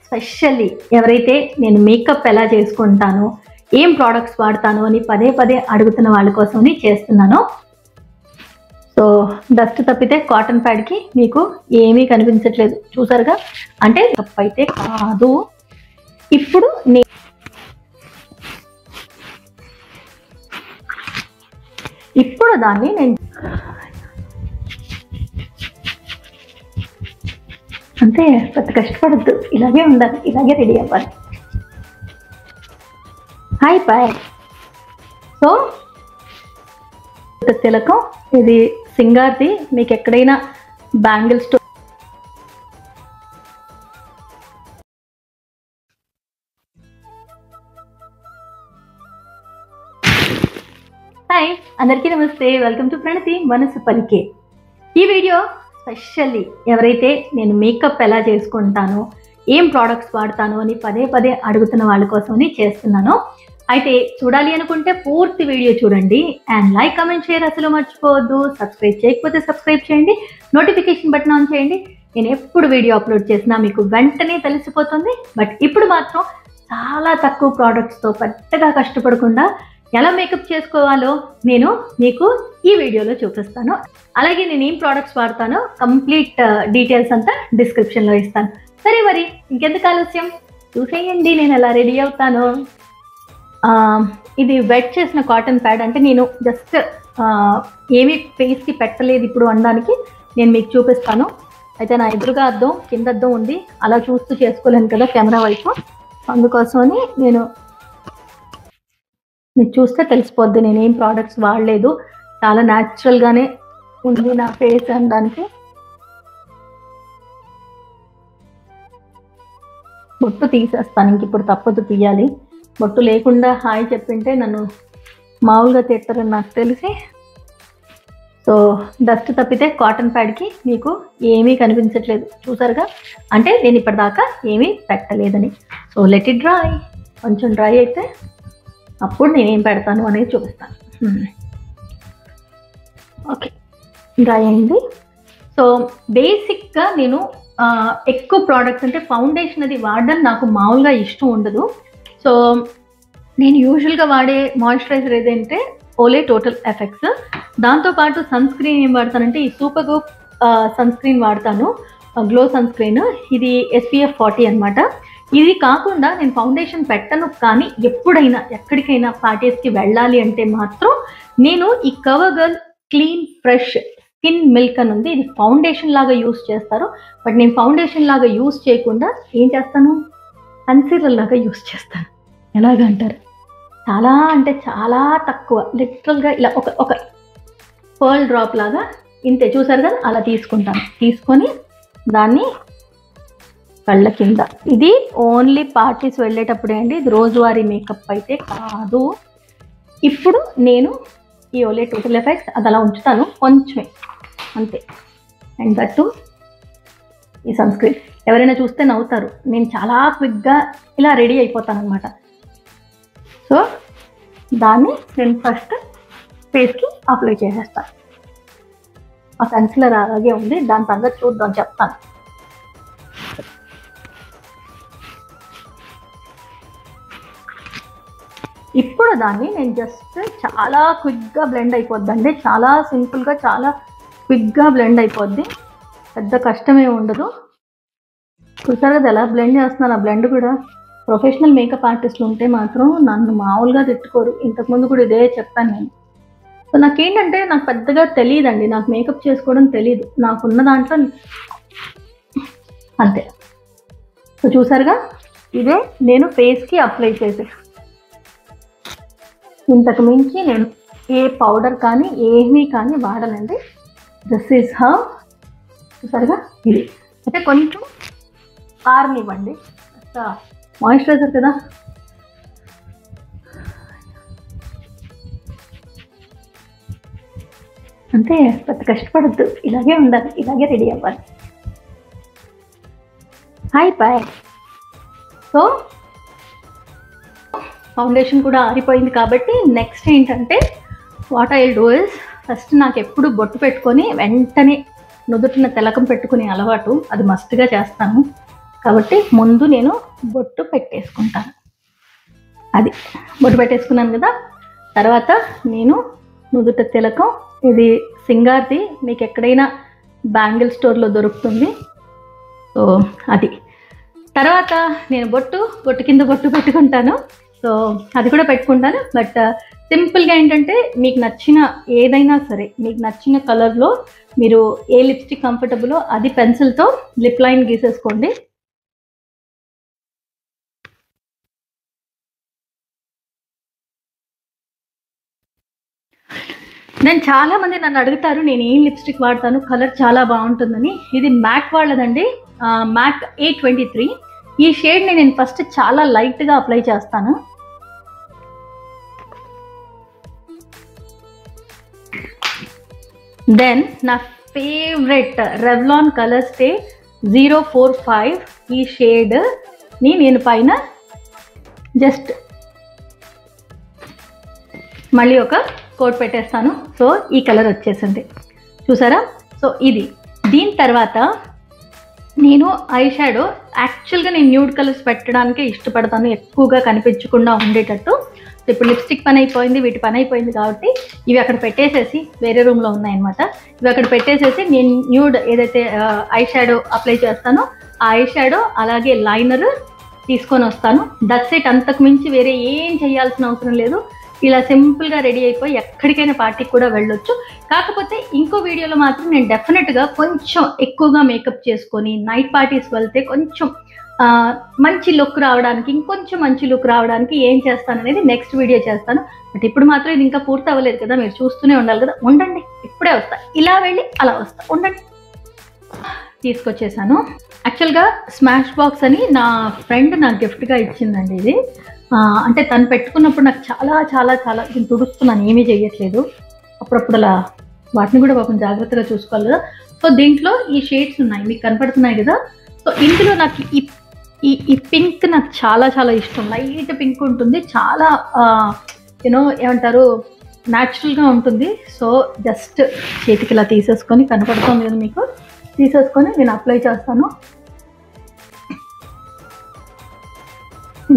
Specially ఎవరైతే నేను makeup ఎలా చేసుకుంటాను, ఏం ప్రోడక్ట్స్ వాడతాను అని పదే పదే అడుగుతున్న వాళ్ళ కోసమని చేస్తున్నాను. సో డస్ట్ తప్పితే కాటన్ ప్యాడ్కి మీకు ఏమీ కనిపించట్లేదు చూసారుగా, అంటే తప్పు అయితే కాదు. ఇప్పుడు దాన్ని నేను అంతే, పెద్ద కష్టపడద్దు, ఇలాగే ఉండాలి, ఇలాగే రెడీ అవ్వాలి. Hi bye. సో తిలకం ఇది సింగార్ది, మీకు ఎక్కడైనా బ్యాంగిల్ స్టోర్ హాయ్ అందరికీ నమస్తే, వెల్కమ్ టు ప్రణతి మనసు పలికే. ఈ వీడియో స్పెషల్లీ ఎవరైతే నేను మేకప్ ఎలా చేసుకుంటాను, ఏం ప్రోడక్ట్స్ వాడతాను అని పదే పదే అడుగుతున్న వాళ్ళ కోసమని చేస్తున్నాను. అయితే చూడాలి అనుకుంటే పూర్తి వీడియో చూడండి. అండ్ లైక్, కామెంట్, షేర్ అసలు మర్చిపోవద్దు. సబ్స్క్రైబ్ చేయకపోతే సబ్స్క్రైబ్ చేయండి, నోటిఫికేషన్ బటన్ ఆన్ చేయండి. నేను ఎప్పుడు వీడియో అప్లోడ్ చేసినా మీకు వెంటనే తెలిసిపోతుంది. బట్ ఇప్పుడు మాత్రం చాలా తక్కువ ప్రోడక్ట్స్తో పెద్దగా కష్టపడకుండా ఎలా మేకప్ చేసుకోవాలో నేను మీకు ఈ వీడియోలో చూపిస్తాను. అలాగే నేను ఏం ప్రోడక్ట్స్ వాడతానో కంప్లీట్ డీటెయిల్స్ అంతా డిస్క్రిప్షన్లో ఇస్తాను. సరే మరి ఇంకెందుకు ఆలస్యం, చూసేయండి నేను ఎలా రెడీ అవుతాను. ఇది వెట్ చేసిన కాటన్ ప్యాడ్, అంటే నేను జస్ట్ ఏమీ ఫేస్కి పెట్టలేదు ఇప్పుడు అనడానికి నేను మీకు చూపిస్తాను. అయితే నా ఎదురుగా అద్దం, కింద అద్దం ఉంది, అలా చూస్తూ చేసుకోలేను కదా కెమెరా వైపు, అందుకోసమని నేను మీకు చూస్తే తెలిసిపోద్ది నేను ఏం ప్రోడక్ట్స్ వాడలేదు, చాలా న్యాచురల్గానే ఉంది నా ఫేస్ అనడానికి. బొట్టు తీసేస్తాను, ఇంక ఇప్పుడు తప్పదు తీయాలి. బొట్టు లేకుండా హాయ్ చెప్పింటే నన్ను మామూలుగా తిట్టారని నాకు తెలిసి. సో డస్ట్ తప్పితే కాటన్ ప్యాడ్కి మీకు ఏమీ కనిపించట్లేదు చూసారుగా, అంటే నేను ఇప్పటిదాకా ఏమీ పెట్టలేదని. సో లెట్ ఇట్ డ్రై, కొంచెం డ్రై అయితే అప్పుడు నేనేం పెడతాను అనేది చూపిస్తాను. ఓకే, డ్రై అయింది. సో బేసిక్గా నేను ఎక్కువ ప్రోడక్ట్స్ అంటే ఫౌండేషన్ అది వాడడం నాకు మామూలుగా ఇష్టం ఉండదు. సో నేను యూజువల్గా వాడే మాయిశ్చరైజర్ ఏదంటే ఓలే టోటల్ ఎఫెక్ట్స్. దాంతోపాటు సన్ స్క్రీన్ ఏం వాడతానంటే ఈ సూపర్ గ్లో సన్ స్క్రీన్ వాడతాను, గ్లో సన్ స్క్రీన్. ఇది SPF 40 అనమాట. ఇది కాకుండా నేను ఫౌండేషన్ పెట్టను, కానీ ఎప్పుడైనా ఎక్కడికైనా పార్టీస్కి వెళ్ళాలి అంటే మాత్రం నేను ఈ cover girl clean fresh skin milk అని ఉంది. ఇది ఫౌండేషన్ లాగా యూస్ చేస్తారు, బట్ నేను ఫౌండేషన్ లాగా యూస్ చేయకుండా ఏం చేస్తాను, కన్సీలర్ లాగా యూస్ చేస్తాను. ఎలాగంటారు, చాలా అంటే చాలా తక్కువ, లిటరల్గా ఇలా ఒక పర్ల్ డ్రాప్ లాగా ఇంతే, చూసారు కదా, అలా తీసుకుంటాను. తీసుకొని దాన్ని కళ్ళ కింద, ఇది ఓన్లీ పార్టీస్ వెళ్ళేటప్పుడే అండి, ఇది రోజువారీ మేకప్ అయితే కాదు. ఇప్పుడు నేను ఈ ఓలే టోటల్ ఎఫెక్ట్స్ అది అలా ఉంచుతాను కొంచెమే అంతే. అండ్ దట్టు ఈ సన్ స్క్రీన్, ఎవరైనా చూస్తే నవ్వుతారు, నేను చాలా క్విక్గా ఇలా రెడీ అయిపోతాను అనమాట. సో దాన్ని నేను ఫస్ట్ ఫేస్కి అప్లై చేసేస్తాను. ఆ కన్సిలర్ అలాగే ఉంది, దాని సంగతి చూద్దాం చెప్తాను. ఇప్పుడు దాన్ని నేను జస్ట్ చాలా క్విక్గా బ్లెండ్ అయిపోద్దండి, చాలా సింపుల్గా చాలా క్విక్గా బ్లెండ్ అయిపోద్ది, పెద్ద కష్టమే ఉండదు. చూసారు కదా ఎలా బ్లెండ్ చేస్తున్నాను. ఆ బ్లెండ్ కూడా ప్రొఫెషనల్ మేకప్ ఆర్టిస్టులు ఉంటే మాత్రం నన్ను మామూలుగా తిట్టుకోరు. ఇంతకుముందు కూడా ఇదే చెప్పాను నేను. సో నాకేంటంటే నాకు పెద్దగా తెలియదండి, నాకు మేకప్ చేసుకోవడం తెలియదు, నాకున్న దాంట్లో అంతే. సో చూసారుగా, ఇదే నేను ఫేస్కి అప్లై చేసే, ఇంతకు మించి నేను ఏ పౌడర్ కానీ ఏమీ కానీ వాడనండి. This is how. చూసారుగా, ఇది అంటే కొంచెం ఆరనివ్వండి, మాయిశ్చరైజర్ కదా. అంతే, పెద్ద కష్టపడద్దు, ఇలాగే ఉండాలి, ఇలాగే రెడీ అవ్వాలి. Hi bye. సో ఫౌండేషన్ కూడా ఆరిపోయింది కాబట్టి నెక్స్ట్ ఏంటంటే what I will do is, first నాకు ఎప్పుడు బొట్టు పెట్టుకొని వెంటనే నుదుటిన తిలకం పెట్టుకునే అలవాటు, అది మస్ట్గా చేస్తాను. కాబట్టి ముందు నేను బొట్టు పెట్టేసుకుంటాను. అది బొట్టు పెట్టేసుకున్నాను కదా. తర్వాత నేను నుదుట తిలకం, ఇది సింగార్ది, మీకు ఎక్కడైనా బ్యాంగిల్ స్టోర్లో దొరుకుతుంది. సో అది తర్వాత నేను బొట్టు కింద బొట్టు పెట్టుకుంటాను. సో అది కూడా పెట్టుకుంటాను. బట్ సింపుల్గా ఏంటంటే మీకు నచ్చిన ఏదైనా సరే, మీకు నచ్చిన కలర్లో మీరు ఏ లిప్స్టిక్ కంఫర్టబులో అది పెన్సిల్తో లిప్ లైన్ గీసేసుకోండి. నేను చాలామంది నన్ను అడుగుతారు నేను ఏం లిప్స్టిక్ వాడతాను, కలర్ చాలా బాగుంటుందని. ఇది మ్యాక్ వాళ్ళదండి, మ్యాక్ A23. ఈ షేడ్ని నేను ఫస్ట్ చాలా లైట్గా అప్లై చేస్తాను. దెన్ నా ఫేవరెట్ రెవ్లాన్ కలర్ స్టే 045 ఈ షేడ్ని నేను పైన జస్ట్ మళ్ళీ ఒక కోట్ పెట్టేస్తాను. సో ఈ కలర్ వచ్చేసింది, చూసారా. సో ఇది దీని తర్వాత నేను ఐ షాడో, యాక్చువల్గా నేను న్యూడ్ కలర్స్ పెట్టడానికే ఇష్టపడతాను, ఎక్కువగా కనిపించకుండా ఉండేటట్టు. ఇప్పుడు లిప్స్టిక్ పని అయిపోయింది, వీటి పని అయిపోయింది కాబట్టి ఇవి అక్కడ పెట్టేసేసి, వేరే రూమ్లో ఉన్నాయన్నమాట, ఇవి అక్కడ పెట్టేసేసి నేను న్యూడ్ ఏదైతే ఐ షాడో అప్లై చేస్తానో ఆ ఐ షాడో అలాగే లైనర్ తీసుకొని వస్తాను. That's it. అంతకు మించి వేరే ఏం చేయాల్సిన అవసరం లేదు. ఇలా సింపుల్గా రెడీ అయిపోయి ఎక్కడికైనా పార్టీకి కూడా వెళ్ళొచ్చు. కాకపోతే ఇంకో వీడియోలో మాత్రం నేను డెఫినెట్గా కొంచెం ఎక్కువగా మేకప్ చేసుకొని నైట్ పార్టీస్కి వెళ్తే కొంచెం మంచి లుక్ రావడానికి, ఇంకొంచెం మంచి లుక్ రావడానికి ఏం చేస్తాను అనేది నెక్స్ట్ వీడియో చేస్తాను. బట్ ఇప్పుడు మాత్రం ఇది ఇంకా పూర్తి అవ్వలేదు కదా, మీరు చూస్తూనే ఉండాలి కదా. ఉండండి, ఇప్పుడే వస్తా, ఇలా వెళ్ళి అలా వస్తా, ఉండండి. తీసుకొచ్చేసాను. యాక్చువల్గా స్మాష్ బాక్స్ అని నా ఫ్రెండ్ నాకు గిఫ్ట్గా ఇచ్చిందండి ఇది. అంటే తను పెట్టుకున్నప్పుడు నాకు చాలా చాలా చాలా నేను తుడుస్తున్నాను, ఏమీ చేయట్లేదు. అప్పుడప్పుడు అలా వాటిని కూడా పాపం జాగ్రత్తగా చూసుకోవాలి కదా. సో దీంట్లో ఈ షేడ్స్ ఉన్నాయి, మీకు కనపడుతున్నాయి కదా. సో ఇందులో నాకు ఈ పింక్ నాకు చాలా చాలా ఇష్టం. లైట్ పింక్ ఉంటుంది, చాలా ఏమంటారు, న్యాచురల్గా ఉంటుంది. సో జస్ట్ చేతికి ఇలా తీసేసుకొని, కనపడుతుంది కదా మీకు, తీసేసుకొని నేను అప్లై చేస్తాను.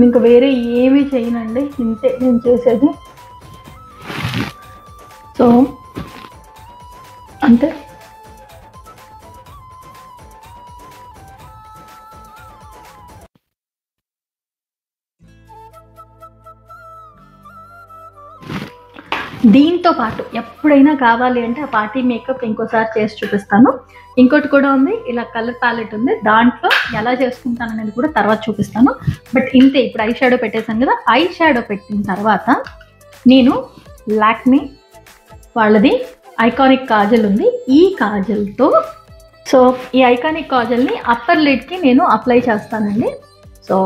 ఇంకా వేరే ఏమీ చేయనండి, ఇంతే నేను చేసేది. సో అంతే. దీంతో పాటు ఎప్పుడైనా కావాలి అంటే ఆ పార్టీ మేకప్ ఇంకోసారి చేసి చూపిస్తాను. ఇంకోటి కూడా ఉంది, ఇలా కలర్ ప్యాలెట్ ఉంది, దాంట్లో ఎలా చేసుకుంటాను అనేది కూడా తర్వాత చూపిస్తాను. బట్ ఇంతే. ఇప్పుడు ఐ షాడో పెట్టేసాను కదా. ఐ షాడో పెట్టిన తర్వాత నేను లాక్మీ వాళ్ళది ఐకానిక్ కాజల్ ఉంది. ఈ కాజల్తో, సో ఈ ఐకానిక్ కాజల్ని అప్పర్ లిడ్కి నేను అప్లై చేస్తానండి. సో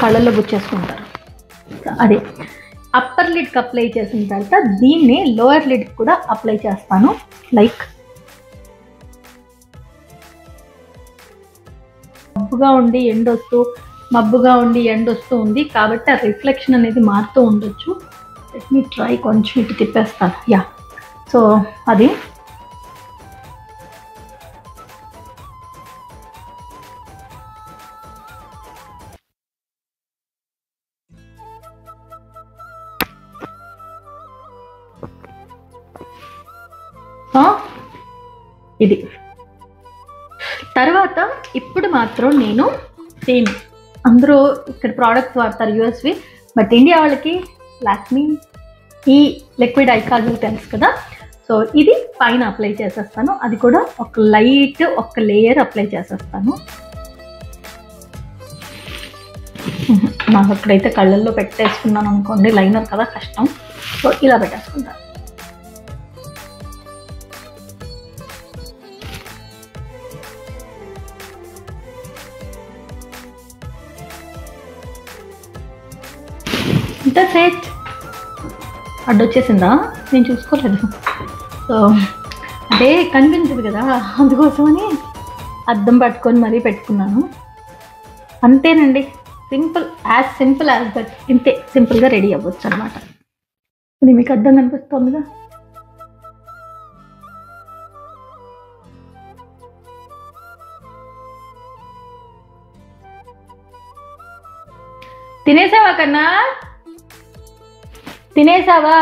కళ్ళల్లో గుచ్చేసుకుంటారు. అదే అప్పర్ లిడ్కి అప్లై చేసిన తర్వాత దీన్ని లోయర్ లిడ్కి కూడా అప్లై చేస్తాను. లైక్ మబ్బుగా ఉండి ఎండొస్తూ ఉంది కాబట్టి ఆ రిఫ్లెక్షన్ అనేది మారుతూ ఉండొచ్చు. లెట్ మీ ట్రై, కొంచెం ఇటు తిప్పేస్తాను. యా, సో అది ఇది. తర్వాత ఇప్పుడు మాత్రం నేను సేమ్, అందరూ ఇక్కడ ప్రోడక్ట్స్ వాడతారు యూఎస్వి, బట్ ఇండియా వాళ్ళకి లాక్మీ ఈ లిక్విడ్ ఐ కాజల్ తెలుసు కదా. సో ఇది పైన అప్లై చేసేస్తాను. అది కూడా ఒక లేయర్ అప్లై చేసేస్తాను. నాకు అక్కడైతే కళ్ళల్లో పెట్టేసుకున్నాను అనుకోండి, లైనర్ కదా కష్టం. సో ఇలా పెట్టేసుకుంటాను. ఇంత సెట్ అడ్డొచ్చేసిందా, నేను చూసుకోలేదు. సో అంటే కనిపించదు కదా, అందుకోసమని అద్దం పట్టుకొని మరీ పెట్టుకున్నాను. అంతేనండి, సింపుల్ యాజ్ దట్. ఇంతే, సింపుల్గా రెడీ అవ్వచ్చు అనమాట. ఇది మీకు అద్దం కనిపిస్తుందిగా. తినేసావా కన్నా? తినేసావా?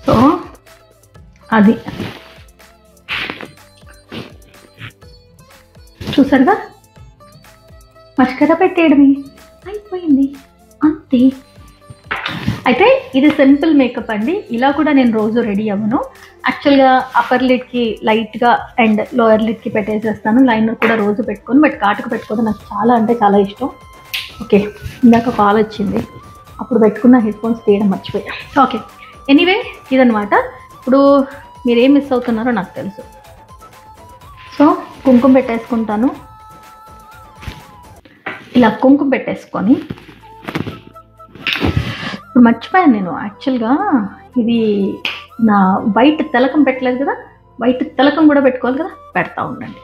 సో అది చూసారుగా, మస్కరా పెట్టేయడమే, అయిపోయింది అంతే. అయితే ఇది సింపుల్ మేకప్ అండి. ఇలా కూడా నేను రోజు రెడీ అవ్వను. యాక్చువల్గా అప్పర్ లిడ్కి లైట్గా అండ్ లోయర్ లిడ్కి పెట్టేసేస్తాను. లైనర్ కూడా రోజు పెట్టుకోను, బట్ కాటుకు పెట్టుకోవడం నాకు చాలా అంటే చాలా ఇష్టం. ఓకే, ఇందాక కాల్ వచ్చింది, అప్పుడు పెట్టుకున్న హెడ్ ఫోన్స్ తీయడం మర్చిపోయా. ఓకే, ఎనీవే ఇదనమాట. ఇప్పుడు మీరేం మిస్ అవుతున్నారో నాకు తెలుసు. సో కుంకుమ పెట్టేసుకుంటాను. ఇలా కుంకుమ పెట్టేసుకొని, ఇప్పుడు మర్చిపోయాను నేను యాక్చువల్గా ఇది నా వైట్ తిలకం పెట్టలేదు కదా, వైట్ తిలకం కూడా పెట్టుకోవాలి కదా, పెడతా ఉండండి.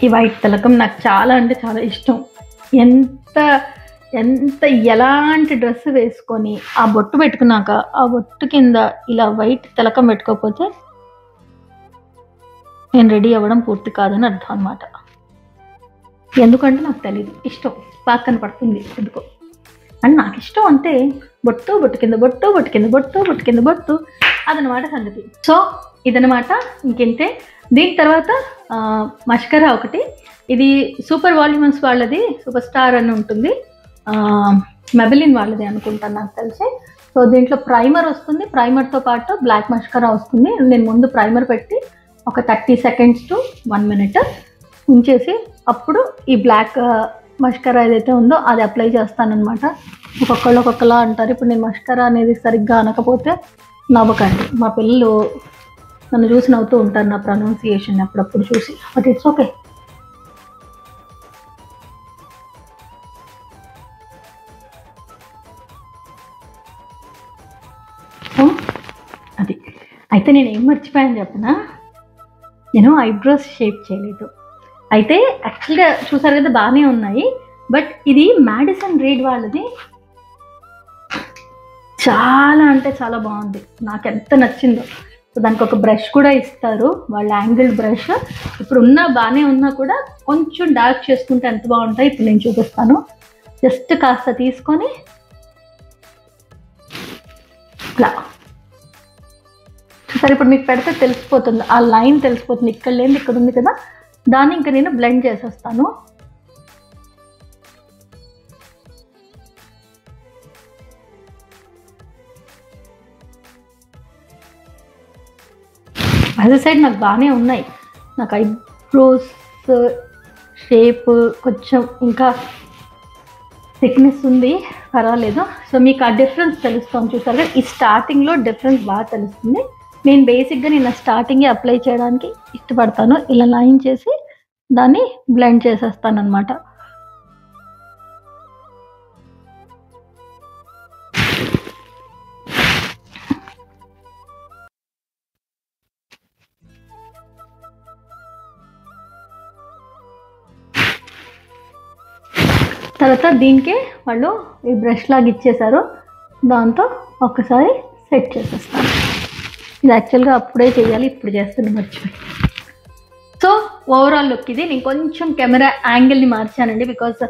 ఈ వైట్ తిలకం నాకు చాలా అంటే చాలా ఇష్టం. ఎంత ఎంత ఎలాంటి డ్రెస్ వేసుకొని ఆ బొట్టు పెట్టుకున్నాక ఆ బొట్టు కింద ఇలా వైట్ తిలకం పెట్టుకోకపోతే నేను రెడీ అవ్వడం పూర్తి కాదని అర్థం అనమాట. ఎందుకంటే నాకు తెలియదు, ఇష్టం పక్కన పడుతుంది ఎందుకో అని నాకు ఇష్టం అంతే. బొట్టు బొట్టు కింద బొట్టు, బొట్టు కింద బొట్టు, బొట్టు కింద బొట్టు, అదనమాట సంగతి. సో ఇదనమాట, ఇంకెంతే. దీని తర్వాత మస్కరా ఒకటి, ఇది సూపర్ వాల్యూమన్స్ వాళ్ళది, సూపర్ స్టార్ అని ఉంటుంది, మెబెలిన్ వాళ్ళది అనుకుంటాను నాకు తెలిసి. సో దీంట్లో ప్రైమర్ వస్తుంది, ప్రైమర్తో పాటు బ్లాక్ మస్కరా వస్తుంది. నేను ముందు ప్రైమర్ పెట్టి ఒక 30 seconds to 1 minute ఉంచేసి అప్పుడు ఈ బ్లాక్ మస్కరా ఏదైతే ఉందో అది అప్లై చేస్తానన్నమాట. ఒక్కొక్కళ్ళు ఒక్కొక్కలా అంటారు. ఇప్పుడు నేను మస్కరా అనేది సరిగ్గా అనకపోతే నవ్వకండి, మా పిల్లలు నన్ను చూసి నవ్వుతూ ఉంటారు నా ప్రొనౌన్సియేషన్ అప్పుడప్పుడు చూసి, బట్ ఇట్స్ ఓకే. అది అయితే నేను ఏం మర్చిపోయాను చెప్పనా, నేను ఐబ్రోస్ షేప్ చేయలేదు. అయితే యాక్చువల్గా చూసారు కదా బాగానే ఉన్నాయి, బట్ ఇది మ్యాడిసన్ రీడ్ వాళ్ళది, చాలా అంటే చాలా బాగుంది, నాకు ఎంత నచ్చిందో. సో దానికి ఒక బ్రష్ కూడా ఇస్తారు, వాళ్ళ యాంగిల్డ్ బ్రష్. ఇప్పుడు ఉన్నా బాగానే ఉన్నా కూడా కొంచెం డార్క్ చేసుకుంటే ఎంత బాగుంటాయి ఇప్పుడు నేను చూపిస్తాను. జస్ట్ కాస్త తీసుకొని ఇలా సరే, ఇప్పుడు మీకు పెడితే తెలిసిపోతుంది, ఆ లైన్ తెలిసిపోతుంది, ఇక్కడ లేని ఇక్కడ ఉంది కదా, దాన్ని ఇంకా నేను బ్లెండ్ చేసేస్తాను. అదే సైడ్ నాకు బాగానే ఉన్నాయి, నాకు ఐబ్రోస్ షేప్ కొంచెం ఇంకా థిక్నెస్ ఉంది, పర్వాలేదు. సో మీకు ఆ డిఫరెన్స్ తెలుస్తుంది చూసారు, ఈ స్టార్టింగ్లో డిఫరెన్స్ బాగా తెలుస్తుంది. నేను బేసిక్గా నేను స్టార్టింగే అప్లై చేయడానికి ఇష్టపడతాను, ఇలా లైన్ చేసి దాన్ని బ్లెండ్ చేసేస్తాను అనమాట. తర్వాత దీనికే వాళ్ళు ఈ బ్రష్ లాగా ఇచ్చేసారు, దాంతో ఒక్కసారి సెట్ చేసేస్తాను. ఇది యాక్చువల్గా అప్పుడే చేయాలి, ఇప్పుడు చేస్తాను మర్చిపోయి. సో ఓవరాల్ లుక్ ఇది. నేను కొంచెం కెమెరా యాంగిల్ని మార్చానండి, బికాస్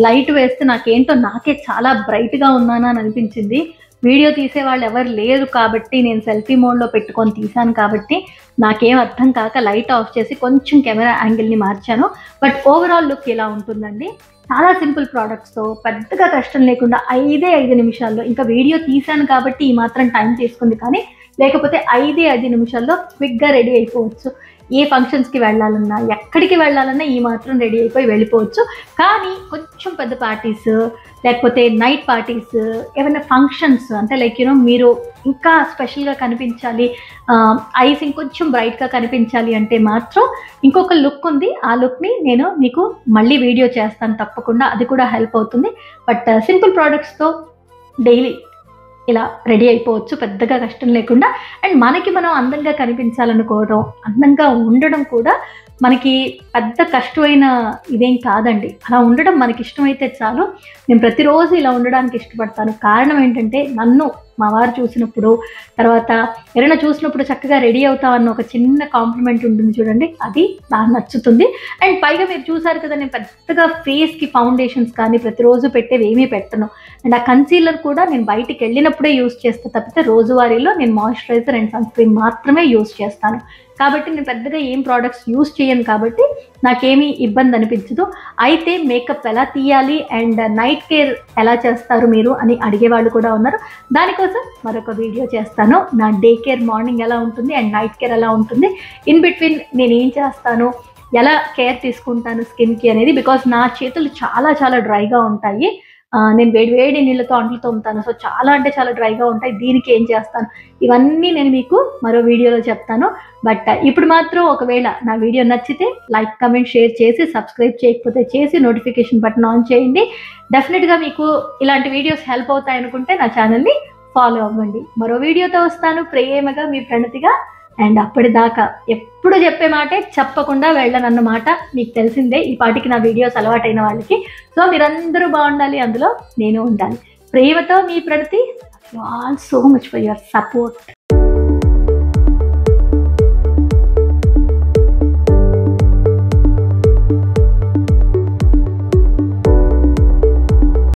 లైట్ వేస్తే నాకే చాలా బ్రైట్గా ఉన్నానా అని అనిపించింది. వీడియో తీసే వాళ్ళు ఎవరు లేరు కాబట్టి నేను సెల్ఫీ మోడ్లో పెట్టుకొని తీశాను కాబట్టి నాకేం అర్థం కాక లైట్ ఆఫ్ చేసి కొంచెం కెమెరా యాంగిల్ని మార్చాను. బట్ ఓవరాల్ లుక్ ఇలా ఉంటుందండి. చాలా సింపుల్ ప్రోడక్ట్స్తో పెద్దగా కష్టం లేకుండా 5 నిమిషాల్లో, ఇంకా వీడియో తీశాను కాబట్టి ఈ మాత్రం టైం తీసుకుంది, కానీ లేకపోతే 5 నిమిషాల్లో క్విక్గా రెడీ అయిపోవచ్చు. ఏ ఫంక్షన్స్కి వెళ్ళాలన్నా ఎక్కడికి వెళ్ళాలన్నా ఈ మాత్రం రెడీ అయిపోయి వెళ్ళిపోవచ్చు. కానీ కొంచెం పెద్ద పార్టీస్ లేకపోతే నైట్ పార్టీస్, ఏమైనా ఫంక్షన్స్ అంటే లైక్ మీరు ఇంకా స్పెషల్గా కనిపించాలి, ఐస్ ఇంకొంచెం బ్రైట్గా కనిపించాలి అంటే మాత్రం ఇంకొక లుక్ ఉంది. ఆ లుక్ని నేను మీకు మళ్ళీ వీడియో చేస్తాను తప్పకుండా, అది కూడా హెల్ప్ అవుతుంది. బట్ సింపుల్ ప్రోడక్ట్స్తో డైలీ ఇలా రెడీ అయిపోవచ్చు పెద్దగా కష్టం లేకుండా. అండ్ మనకి మనం అందంగా కనిపించాలనుకోవడం, అందంగా ఉండడం కూడా మనకి పెద్ద కష్టమైన ఇదేం కాదండి. అలా ఉండడం మనకి ఇష్టమైతే చాలు. నేను ప్రతిరోజు ఇలా ఉండడానికి ఇష్టపడతాను. కారణం ఏంటంటే నన్ను మా వారు చూసినప్పుడు, తర్వాత ఎవరైనా చూసినప్పుడు చక్కగా రెడీ అవుతామన్న ఒక చిన్న కాంప్లిమెంట్ ఉంటుంది చూడండి, అది నాకు నచ్చుతుంది. అండ్ పైగా మీరు చూసారు కదా, నేను పెద్దగా ఫేస్కి ఫౌండేషన్స్ కానీ ప్రతిరోజు పెట్టేవి ఏమీ పెట్టను. అండ్ ఆ కన్సీలర్ కూడా నేను బయటికి వెళ్ళినప్పుడే యూస్ చేస్తా తప్పితే రోజువారీలో నేను మాయిశ్చరైజర్ అండ్ సన్ స్క్రీన్ మాత్రమే యూస్ చేస్తాను. కాబట్టి నేను పెద్దగా ఏం ప్రోడక్ట్స్ యూస్ చేయను కాబట్టి నాకేమీ ఇబ్బంది అనిపించదు. అయితే మేకప్ ఎలా తీయాలి అండ్ నైట్ కేర్ ఎలా చేస్తారు మీరు అని అడిగేవాళ్ళు కూడా ఉన్నారు. దానికోసం మరొక వీడియో చేస్తాను. నా డే కేర్ మార్నింగ్ ఎలా ఉంటుంది అండ్ నైట్ కేర్ ఎలా ఉంటుంది, ఇన్ బిట్వీన్ నేను ఏం చేస్తాను, ఎలా కేర్ తీసుకుంటాను స్కిన్కి అనేది. బికాస్ నా చేతులు చాలా చాలా డ్రైగా ఉంటాయి. నేను వేడి నీళ్ళతో అంట్లు తోముతాను. సో చాలా అంటే చాలా డ్రైగా ఉంటాయి. దీనికి ఏం చేస్తాను, ఇవన్నీ నేను మీకు మరో వీడియోలో చెప్తాను. బట్ ఇప్పుడు మాత్రం ఒకవేళ నా వీడియో నచ్చితే లైక్, కమెంట్, షేర్ చేసి, సబ్స్క్రైబ్ చేయకపోతే చేసి నోటిఫికేషన్ బటన్ ఆన్ చేయండి. డెఫినెట్గా మీకు ఇలాంటి వీడియోస్ హెల్ప్ అవుతాయి అనుకుంటే నా ఛానల్ని ఫాలో అవ్వండి. మరో వీడియోతో వస్తాను, ప్రేమగా మీ ప్రణతిగా. అండ్ అప్పటిదాకా ఎప్పుడు చెప్పే మాటే చెప్పకుండా వెళ్ళనన్నమాట. మీకు తెలిసిందే ఈ పాటికి నా వీడియోస్ అలవాటైన వాళ్ళకి. సో మీరందరూ బాగుండాలి, అందులో నేను ఉండాలి. ప్రేమతో మీ Pranathi. All so much for your support.